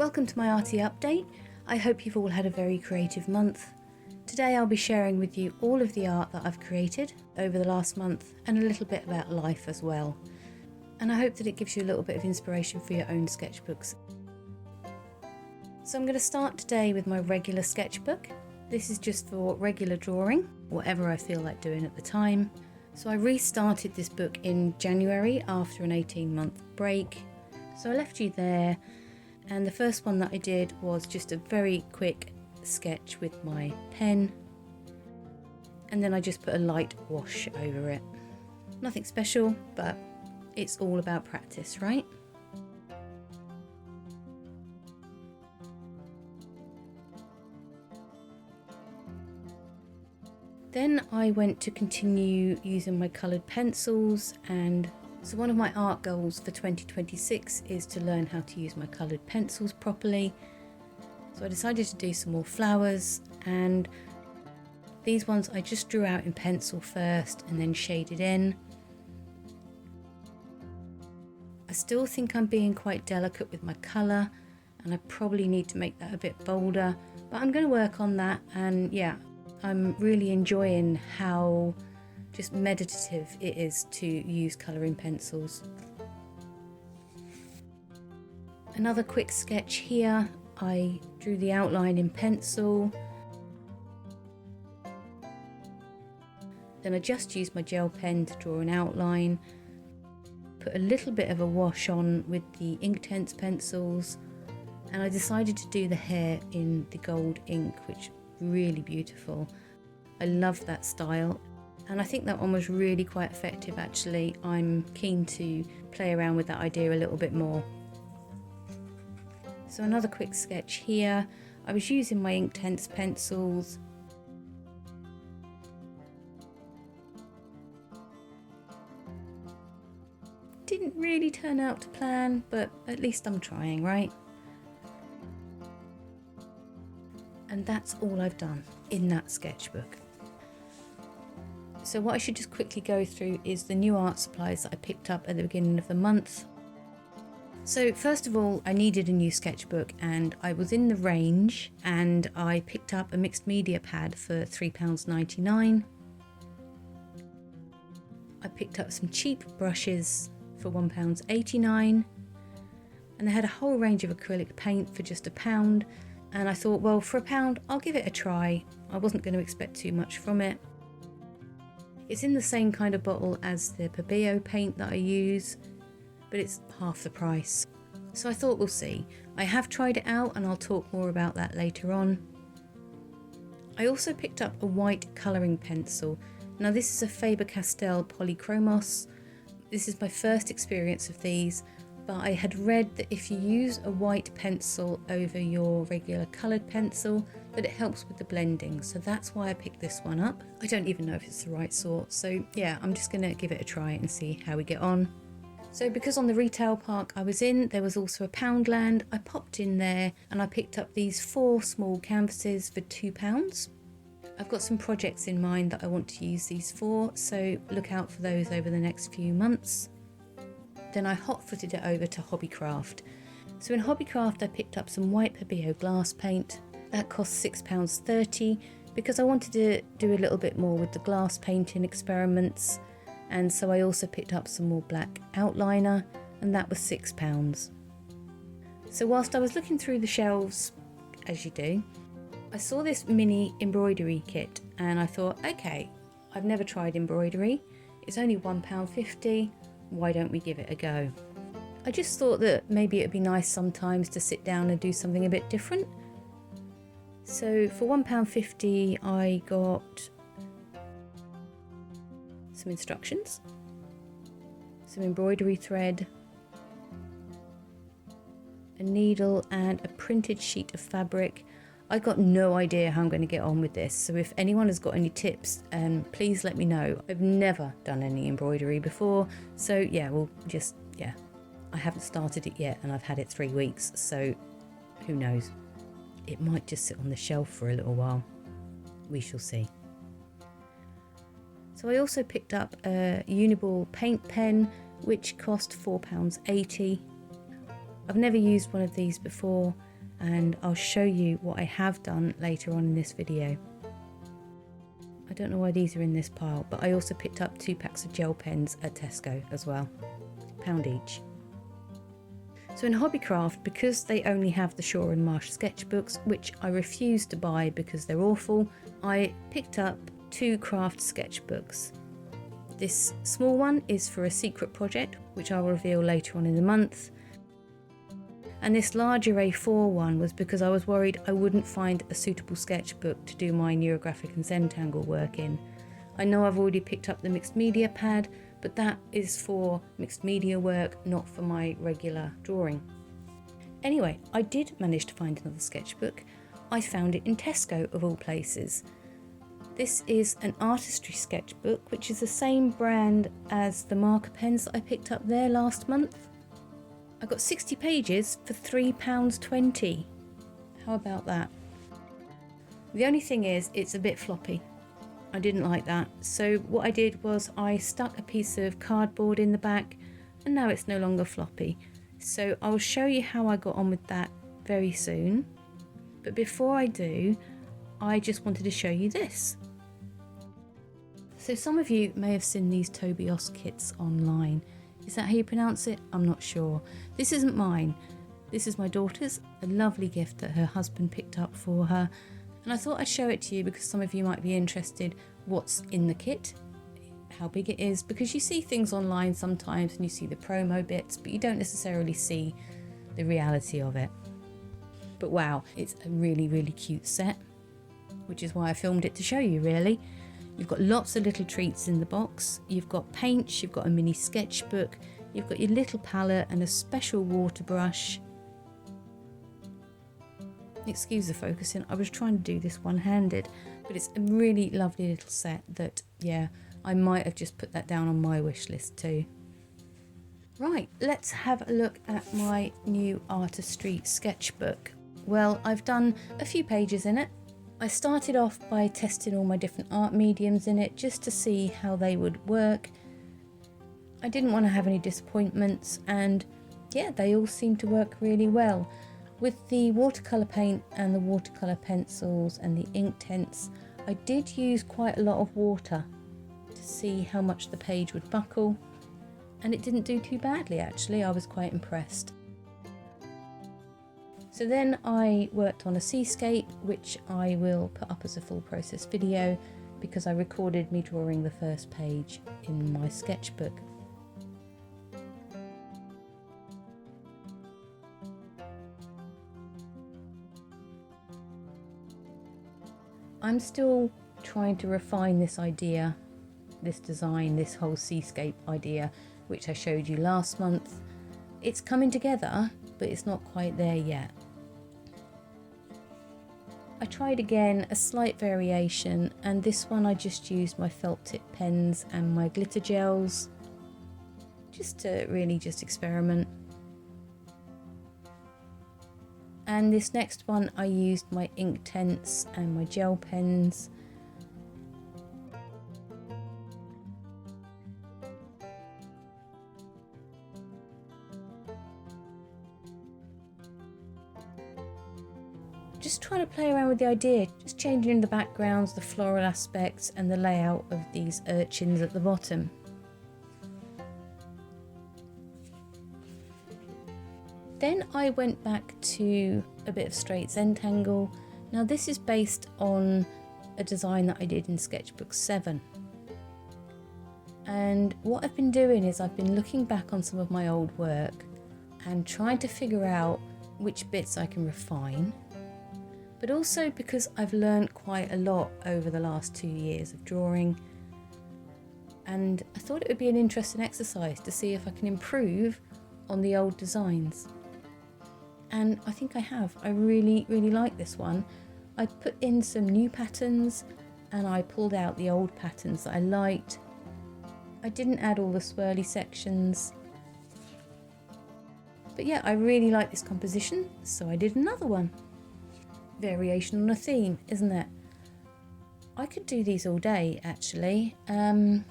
Welcome to my arty update. I hope you've all had a very creative month. Today I'll be sharing with you all of the art that I've created over the last month and a little bit about life as well. And I hope that it gives you a little bit of inspiration for your own sketchbooks. So I'm going to start today with my regular sketchbook. This is just for regular drawing, whatever I feel like doing at the time. So I restarted this book in January after an 18-month break. So I left you there, and the first one that I did was just a very quick sketch with my pen, and then I just put a light wash over it. Nothing special, but it's all about practice, right? Then I went to continue using my coloured pencils, and so one of my art goals for 2026 is to learn how to use my coloured pencils properly. So I decided to do some more flowers, and these ones I just drew out in pencil first and then shaded in. I still think I'm being quite delicate with my colour, and I probably need to make that a bit bolder, but I'm going to work on that. And yeah, I'm really enjoying how just meditative it is to use colouring pencils. Another quick sketch here. I drew the outline in pencil. Then I just used my gel pen to draw an outline. Put a little bit of a wash on with the Inktense pencils, and I decided to do the hair in the gold ink, which really beautiful. I love that style, and I think that one was really quite effective actually. I'm keen to play around with that idea a little bit more. So another quick sketch here. I was using my Inktense pencils. Didn't really turn out to plan, but at least I'm trying, right? And that's all I've done in that sketchbook. So what I should just quickly go through is the new art supplies that I picked up at the beginning of the month. So first of all, I needed a new sketchbook, and I was in the range, and I picked up a mixed media pad for £3.99. I picked up some cheap brushes for £1.89, and they had a whole range of acrylic paint for just £1. And I thought, well, for £1 I'll give it a try. I wasn't going to expect too much from it. It's in the same kind of bottle as the Pabio paint that I use, but it's half the price. So I thought we'll see. I have tried it out, and I'll talk more about that later on. I also picked up a white colouring pencil. Now this is a Faber-Castell Polychromos. This is my first experience of these, but I had read that if you use a white pencil over your regular coloured pencil, that it helps with the blending. So that's why I picked this one up. I don't even know if it's the right sort. So yeah, I'm just going to give it a try and see how we get on. So because on the retail park I was in, there was also a Poundland, I popped in there and I picked up these 4 small canvases for £2. I've got some projects in mind that I want to use these for, so look out for those over the next few months. Then I hot-footed it over to Hobbycraft. So in Hobbycraft I picked up some white Pabio glass paint. That cost £6.30 because I wanted to do a little bit more with the glass painting experiments. And so I also picked up some more black outliner, and that was £6. So whilst I was looking through the shelves, as you do, I saw this mini embroidery kit, and I thought, okay, I've never tried embroidery. It's only £1.50. Why don't we give it a go? I just thought that maybe it'd be nice sometimes to sit down and do something a bit different. So for £1.50 I got some instructions, some embroidery thread, a needle, and a printed sheet of fabric. I got no idea how I'm going to get on with this, so if anyone has got any tips, please let me know. I've never done any embroidery before, so yeah, I haven't started it yet, and I've had it 3 weeks, so who knows, it might just sit on the shelf for a little while. We shall see. So I also picked up a Uniball paint pen, which cost £4.80. I've never used one of these before, and I'll show you what I have done later on in this video. I don't know why these are in this pile, but I also picked up 2 packs of gel pens at Tesco as well, £1 each. So in Hobbycraft, because they only have the Shaw and Marsh sketchbooks, which I refuse to buy because they're awful, I picked up 2 craft sketchbooks. This small one is for a secret project, which I will reveal later on in the month. And this larger A4 one was because I was worried I wouldn't find a suitable sketchbook to do my neurographic and zentangle work in. I know I've already picked up the mixed media pad, but that is for mixed media work, not for my regular drawing. Anyway, I did manage to find another sketchbook. I found it in Tesco of all places. This is an artistry sketchbook, which is the same brand as the marker pens that I picked up there last month. I got 60 pages for £3.20. How about that? The only thing is, it's a bit floppy. I didn't like that. So what I did was I stuck a piece of cardboard in the back, and now it's no longer floppy. So I'll show you how I got on with that very soon. But before I do, I just wanted to show you this. So some of you may have seen these Tobios kits online. Is that how you pronounce it? I'm not sure. This isn't mine. This is my daughter's, a lovely gift that her husband picked up for her. And I thought I'd show it to you because some of you might be interested what's in the kit, how big it is, because you see things online sometimes and you see the promo bits, but you don't necessarily see the reality of it. But wow, it's a really, really cute set, which is why I filmed it to show you really. You've got lots of little treats in the box. You've got paints, you've got a mini sketchbook, you've got your little palette and a special water brush. Excuse the focusing, I was trying to do this one-handed, but it's a really lovely little set that, yeah, I might have just put that down on my wish list too. Right, let's have a look at my new artistry sketchbook. Well, I've done a few pages in it. I started off by testing all my different art mediums in it just to see how they would work. I didn't want to have any disappointments, and yeah, they all seem to work really well. With the watercolour paint and the watercolour pencils and the ink tints, I did use quite a lot of water to see how much the page would buckle, and it didn't do too badly actually. I was quite impressed. So then I worked on a seascape, which I will put up as a full process video because I recorded me drawing the first page in my sketchbook. I'm still trying to refine this idea, this design, this whole seascape idea, which I showed you last month. It's coming together, but it's not quite there yet. I tried again a slight variation, and this one I just used my felt tip pens and my glitter gels just to really just experiment. And this next one I used my ink tints and my gel pens. Just trying to play around with the idea, just changing the backgrounds, the floral aspects and the layout of these urchins at the bottom. Then I went back to a bit of straight zentangle. Now this is based on a design that I did in Sketchbook 7. And what I've been doing is I've been looking back on some of my old work and trying to figure out which bits I can refine. But also because I've learned quite a lot over the last 2 years of drawing, and I thought it would be an interesting exercise to see if I can improve on the old designs. And I think I have. I really like this one. I put in some new patterns and I pulled out the old patterns that I liked. I didn't add all the swirly sections. But yeah, I really like this composition, so I did another one. Variation on a theme, isn't it? I could do these all day actually. And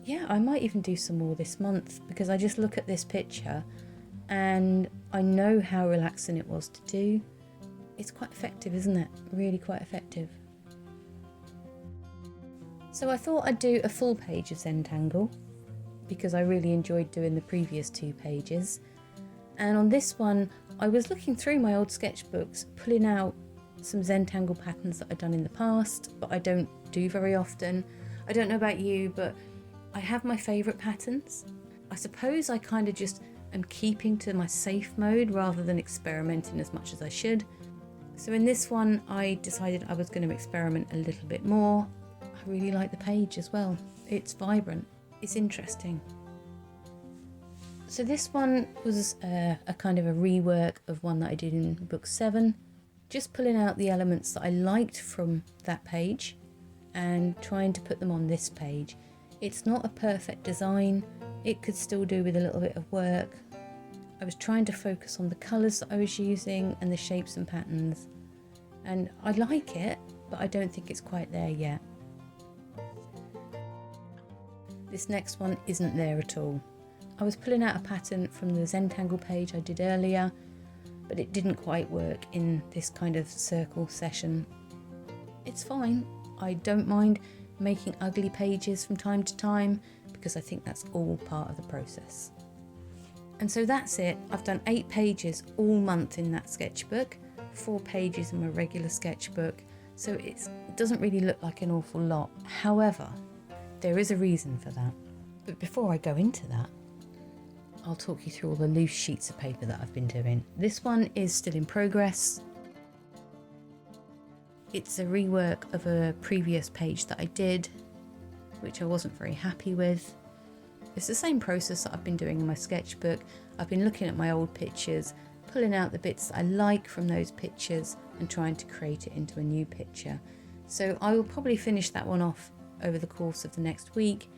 yeah, I might even do some more this month because I just look at this picture and I know how relaxing it was to do. It's quite effective, isn't it? Really quite effective. So I thought I'd do a full page of Zentangle because I really enjoyed doing the previous 2 pages. And on this one, I was looking through my old sketchbooks, pulling out some Zentangle patterns that I've done in the past, but I don't do very often. I don't know about you, but I have my favourite patterns. I suppose I kind of just am keeping to my safe mode rather than experimenting as much as I should. So in this one, I decided I was going to experiment a little bit more. I really like the page as well. It's vibrant, it's interesting. So this one was a kind of a rework of one that I did in book 7, just pulling out the elements that I liked from that page and trying to put them on this page. It's not a perfect design, it could still do with a little bit of work. I was trying to focus on the colours that I was using and the shapes and patterns, and I like it, but I don't think it's quite there yet. This next one isn't there at all. I was pulling out a pattern from the Zentangle page I did earlier, but it didn't quite work in this kind of circle session. It's fine, I don't mind making ugly pages from time to time because I think that's all part of the process. And so that's it. I've done 8 pages all month in that sketchbook, 4 pages in my regular sketchbook, so it doesn't really look like an awful lot. However, there is a reason for that. But before I go into that, I'll talk you through all the loose sheets of paper that I've been doing. This one is still in progress. It's a rework of a previous page that I did, which I wasn't very happy with. It's the same process that I've been doing in my sketchbook. I've been looking at my old pictures, pulling out the bits that I like from those pictures and trying to create it into a new picture. So I will probably finish that one off over the course of the next week,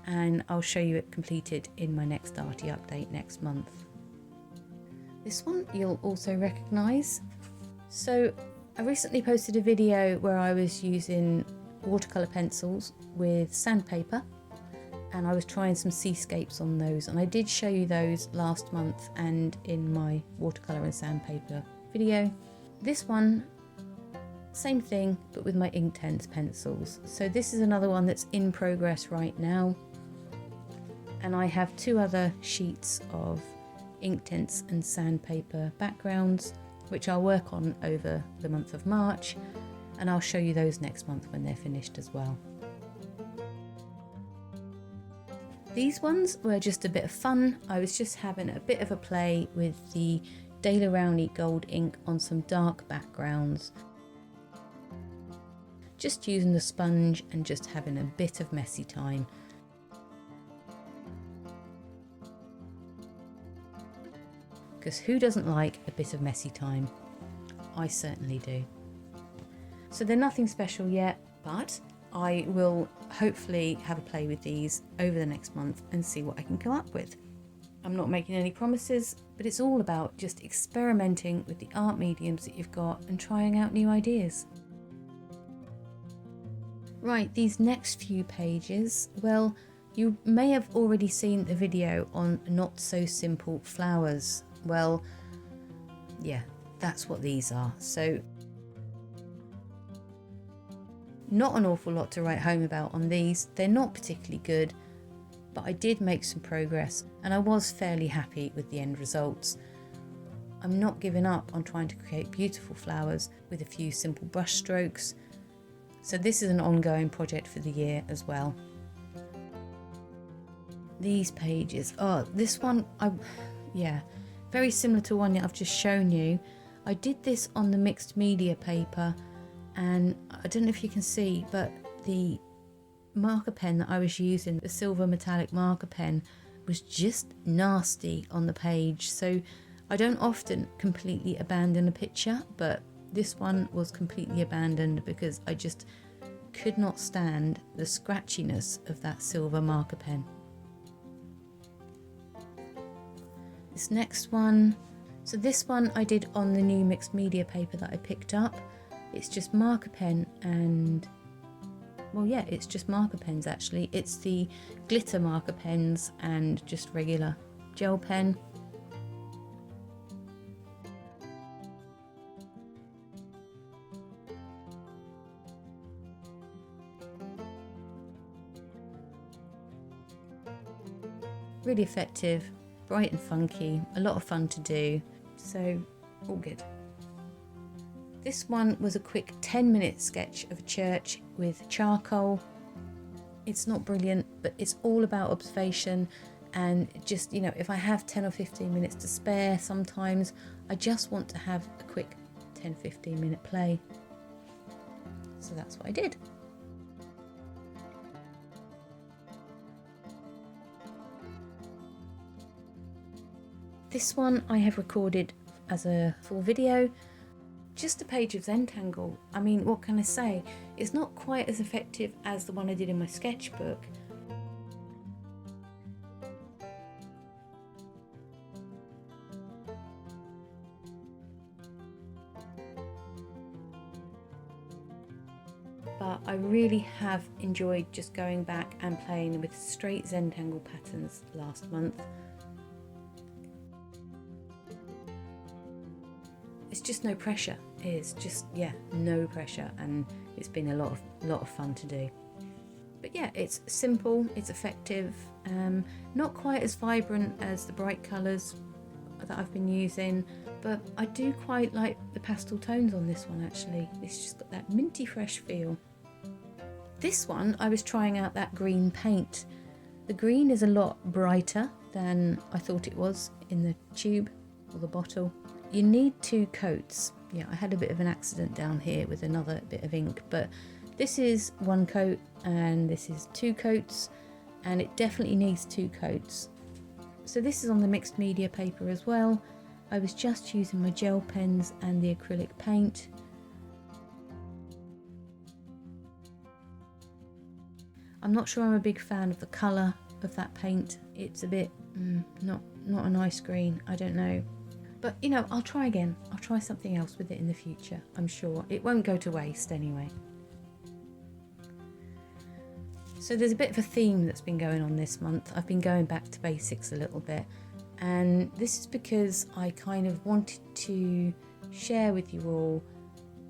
and I'll show you it completed in my next Arty update next month. This one you'll also recognise. So I recently posted a video where I was using watercolour pencils with sandpaper, and I was trying some seascapes on those, and I did show you those last month and in my watercolour and sandpaper video. This one, same thing, but with my Inktense pencils. So this is another one that's in progress right now, and I have 2 other sheets of Inktense and sandpaper backgrounds which I'll work on over the month of March, and I'll show you those next month when they're finished as well. These ones were just a bit of fun. I was just having a bit of a play with the Daler Rowney gold ink on some dark backgrounds. Just using the sponge and just having a bit of messy time. Because who doesn't like a bit of messy time? I certainly do. So they're nothing special yet, but I will hopefully have a play with these over the next month and see what I can come up with. I'm not making any promises, but it's all about just experimenting with the art mediums that you've got and trying out new ideas. Right, these next few pages, well, you may have already seen the video on Not So Simple Flowers. Well, yeah, that's what these are. So not an awful lot to write home about on these. They're not particularly good, but I did make some progress and I was fairly happy with the end results. I'm not giving up on trying to create beautiful flowers with a few simple brush strokes. So this is an ongoing project for the year as well. These pages, oh, this one, very similar to one that I've just shown you. I did this on the mixed media paper, and I don't know if you can see, but the marker pen that I was using, the silver metallic marker pen, was just nasty on the page. So I don't often completely abandon a picture, but this one was completely abandoned because I just could not stand the scratchiness of that silver marker pen. This next one, so this one I did on the new mixed media paper that I picked up. It's just marker pen and, well, yeah, it's just marker pens actually. It's the glitter marker pens and just regular gel pen. Really effective, bright and funky, a lot of fun to do, so all good. This one was a quick 10-minute sketch of a church with charcoal. It's not brilliant, but it's all about observation, and just, you know, if I have 10 or 15 minutes to spare, sometimes I just want to have a quick 10-15 minute play. So that's what I did. This one I have recorded as a full video. Just a page of Zentangle. I mean, what can I say? It's not quite as effective as the one I did in my sketchbook. But I really have enjoyed just going back and playing with straight Zentangle patterns last month. It's just no pressure. It's just, yeah, no pressure, and it's been a lot of fun to do. But yeah, it's simple, it's effective, not quite as vibrant as the bright colours that I've been using, but I do quite like the pastel tones on this one actually. It's just got that minty fresh feel. This one, I was trying out that green paint. The green is a lot brighter than I thought it was in the tube or the bottle. You need 2 coats. Yeah, I had a bit of an accident down here with another bit of ink, but this is 1 coat and this is 2 coats, and it definitely needs 2 coats. So this is on the mixed media paper as well. I was just using my gel pens and the acrylic paint. I'm not sure I'm a big fan of the colour of that paint. It's a bit, not a nice green, I don't know. But, you know, I'll try again. I'll try something else with it in the future, I'm sure. It won't go to waste anyway. So there's a bit of a theme that's been going on this month. I've been going back to basics a little bit. And this is because I kind of wanted to share with you all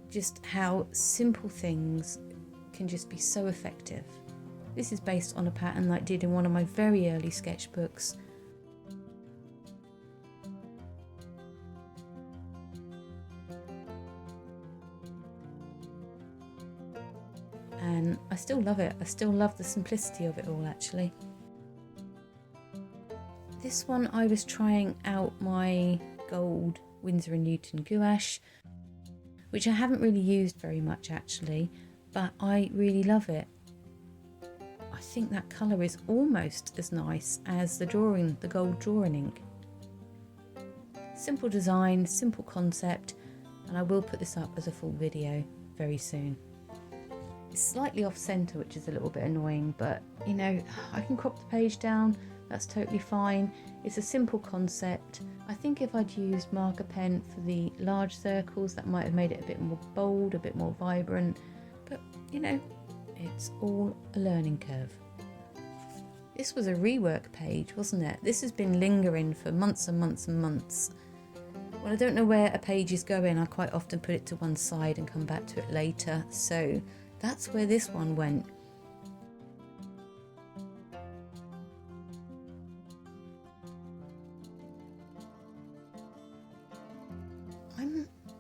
just how simple things can just be so effective. This is based on a pattern that I did in one of my very early sketchbooks. And I still love it. I still love the simplicity of it all actually. This one I was trying out my gold Winsor & Newton gouache, which I haven't really used very much actually, but I really love it. I think that colour is almost as nice as the gold drawing ink. Simple design, simple concept, and I will put this up as a full video very soon. It's slightly off centre, which is a little bit annoying, but you know, I can crop the page down, that's totally fine. It's a simple concept. I think if I'd used marker pen for the large circles, that might have made it a bit more bold, a bit more vibrant, but you know, it's all a learning curve. This was a rework page, wasn't it? This has been lingering for months and months and months. When I don't know where a page is going, I quite often put it to one side and come back to it later, so that's where this one went.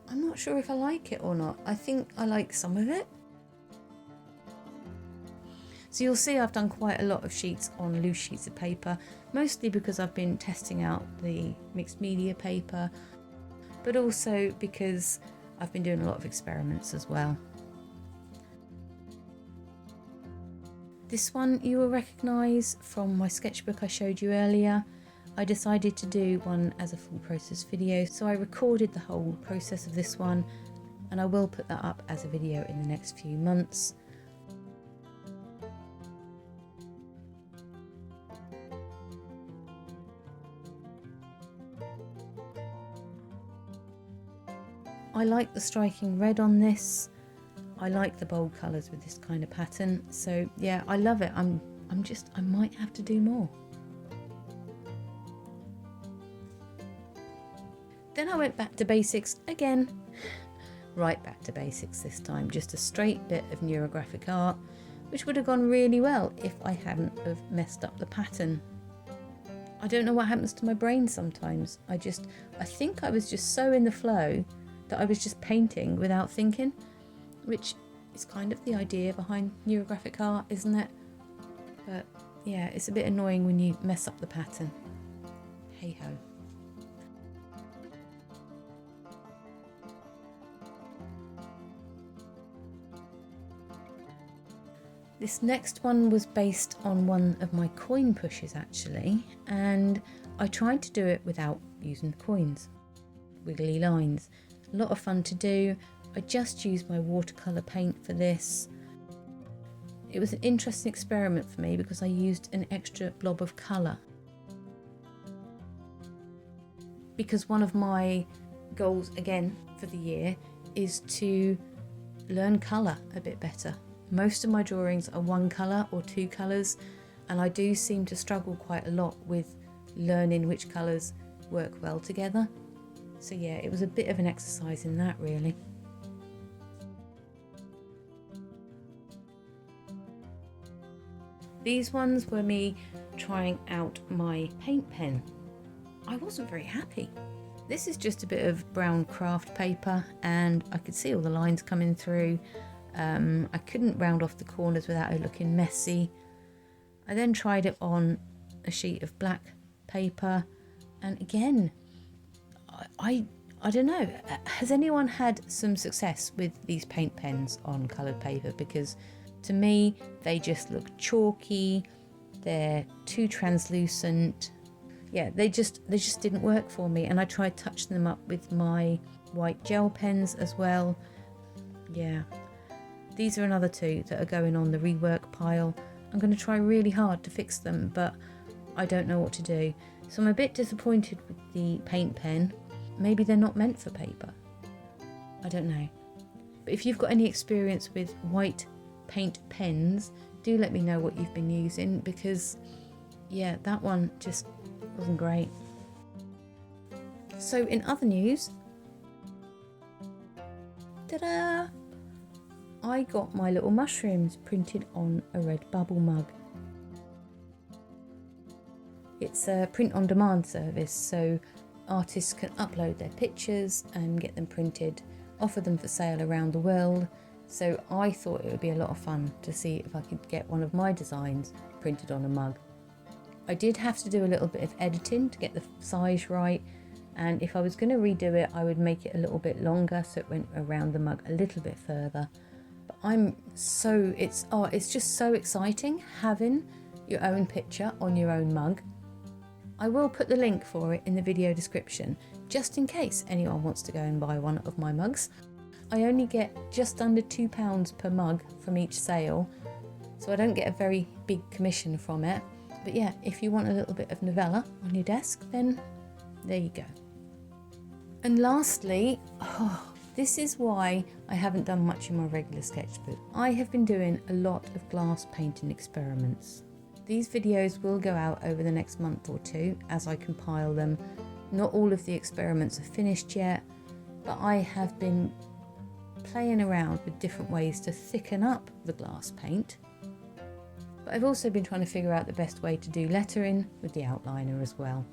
I'm not sure if I like it or not. I think I like some of it. So you'll see I've done quite a lot of sheets on loose sheets of paper, mostly because I've been testing out the mixed media paper, but also because I've been doing a lot of experiments as well. This one you will recognise from my sketchbook I showed you earlier. I decided to do one as a full process video, so I recorded the whole process of this one, and I will put that up as a video in the next few months. I like the striking red on this. I like the bold colours with this kind of pattern, so yeah, I love it. I might have to do more. Then I went back to basics again, right back to basics this time, just a straight bit of neurographic art, which would have gone really well if I hadn't have messed up the pattern. I don't know what happens to my brain sometimes. I think I was just so in the flow that I was just painting without thinking, which is kind of the idea behind neurographic art, isn't it? But yeah, it's a bit annoying when you mess up the pattern. Hey ho. This next one was based on one of my coin pushes actually, and I tried to do it without using the coins. Wiggly lines. A lot of fun to do. I just used my watercolour paint for this. It was an interesting experiment for me because I used an extra blob of colour. Because one of my goals again for the year is to learn colour a bit better. Most of my drawings are one colour or two colours, and I do seem to struggle quite a lot with learning which colours work well together. So yeah, it was a bit of an exercise in that really. These ones were me trying out my paint pen. I wasn't very happy. This is just a bit of brown craft paper and I could see all the lines coming through. I couldn't round off the corners without it looking messy. I then tried it on a sheet of black paper, and again, I don't know, has anyone had some success with these paint pens on coloured paper? Because to me they just look chalky, they're too translucent. Yeah, they just didn't work for me, and I tried touching them up with my white gel pens as well. Yeah. These are another two that are going on the rework pile. I'm going to try really hard to fix them, but I don't know what to do. So I'm a bit disappointed with the paint pen. Maybe they're not meant for paper. I don't know. But if you've got any experience with white paint pens, do let me know what you've been using, because yeah, that one just wasn't great. So in other news, ta-da! I got my little mushrooms printed on a red bubble mug. It's a print on demand service, so artists can upload their pictures and get them printed, offer them for sale around the world. So I thought it would be a lot of fun to see if I could get one of my designs printed on a mug. I did have to do a little bit of editing to get the size right, and if I was going to redo it I would make it a little bit longer so it went around the mug a little bit further. But it's just so exciting having your own picture on your own mug. I will put the link for it in the video description, just in case anyone wants to go and buy one of my mugs. I only get just under £2 per mug from each sale, so I don't get a very big commission from it. But yeah, if you want a little bit of novella on your desk, then there you go. And lastly, this is why I haven't done much in my regular sketchbook. I have been doing a lot of glass painting experiments. These videos will go out over the next month or two as I compile them. Not all of the experiments are finished yet, but I have been playing around with different ways to thicken up the glass paint. But I've also been trying to figure out the best way to do lettering with the outliner as well.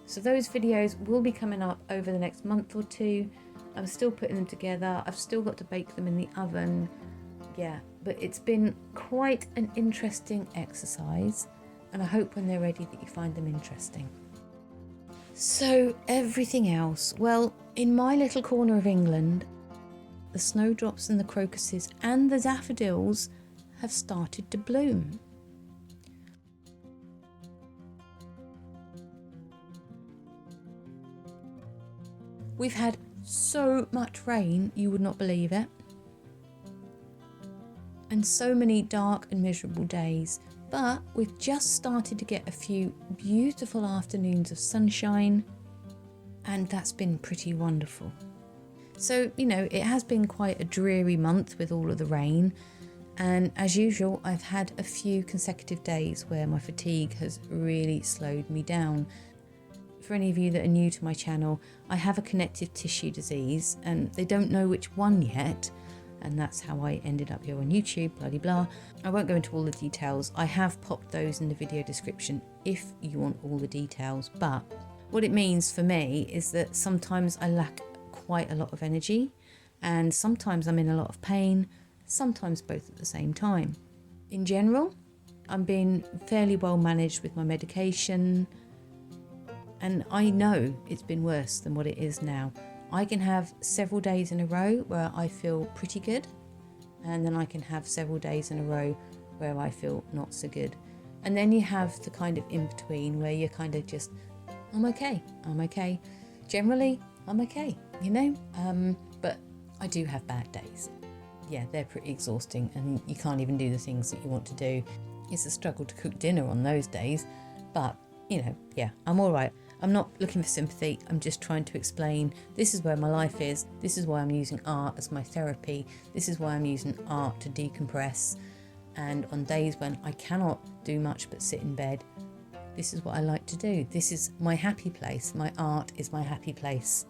So those videos will be coming up over the next month or two. I'm still putting them together. I've still got to bake them in the oven. Yeah, but it's been quite an interesting exercise, and I hope when they're ready that you find them interesting. So everything else, well, in my little corner of England, the snowdrops and the crocuses and the daffodils have started to bloom. We've had so much rain, you would not believe it. And so many dark and miserable days. But we've just started to get a few beautiful afternoons of sunshine, and that's been pretty wonderful. So, you know, it has been quite a dreary month with all of the rain. And as usual, I've had a few consecutive days where my fatigue has really slowed me down. For any of you that are new to my channel, I have a connective tissue disease and they don't know which one yet. and that's how I ended up here on YouTube, bloody blah. I won't go into all the details. I have popped those in the video description if you want all the details, but what it means for me is that sometimes I lack quite a lot of energy, and sometimes I'm in a lot of pain, sometimes both at the same time. In general, I'm being fairly well managed with my medication, and I know it's been worse than what it is now. I can have several days in a row where I feel pretty good, and then I can have several days in a row where I feel not so good. And then you have the kind of in-between where you're kind of just, I'm okay. Generally, I'm okay, you know? But I do have bad days. Yeah, they're pretty exhausting, and you can't even do the things that you want to do. It's a struggle to cook dinner on those days, but, you know, yeah, I'm all right. I'm not looking for sympathy. I'm just trying to explain this is where my life is. This is why I'm using art as my therapy. This is why I'm using art to decompress. And on days when I cannot do much but sit in bed, this is what I like to do. This is my happy place. My art is my happy place.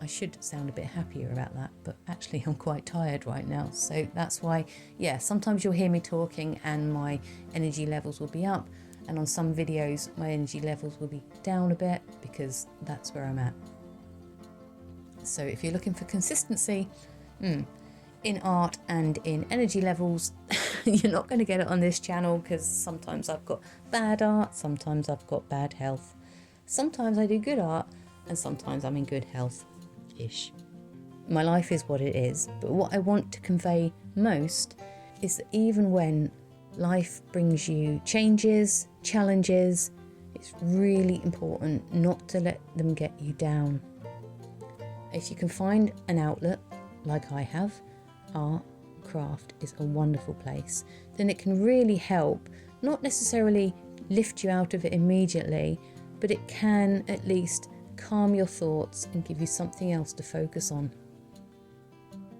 I should sound a bit happier about that, but actually I'm quite tired right now. So that's why, yeah, sometimes you'll hear me talking and my energy levels will be up. And on some videos, my energy levels will be down a bit because that's where I'm at. So if you're looking for consistency in art and in energy levels, you're not going to get it on this channel, because sometimes I've got bad art, sometimes I've got bad health. Sometimes I do good art, and sometimes I'm in good health-ish. My life is what it is, but what I want to convey most is that even when life brings you changes, challenges, it's really important not to let them get you down. If you can find an outlet, like I have, art, craft is a wonderful place, then it can really help, not necessarily lift you out of it immediately, but it can at least calm your thoughts and give you something else to focus on.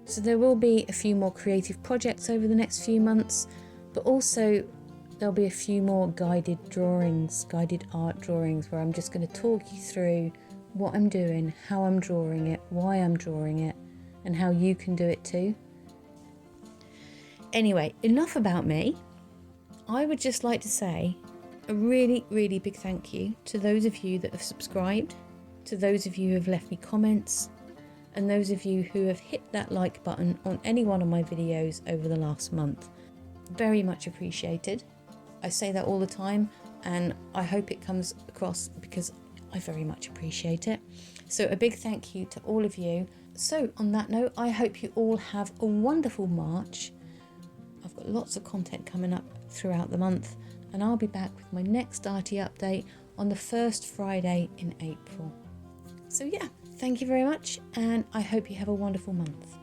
So there will be a few more creative projects over the next few months, but also there'll be a few more guided art drawings, where I'm just going to talk you through what I'm doing, how I'm drawing it, why I'm drawing it, and how you can do it too. Anyway, enough about me. I would just like to say a really, really big thank you to those of you that have subscribed, to those of you who have left me comments, and those of you who have hit that like button on any one of my videos over the last month. Very much appreciated. I say that all the time, and I hope it comes across because I very much appreciate it. So a big thank you to all of you. So on that note, I hope you all have a wonderful March. I've got lots of content coming up throughout the month, and I'll be back with my next arty update on the first Friday in April. So yeah, thank you very much, and I hope you have a wonderful month.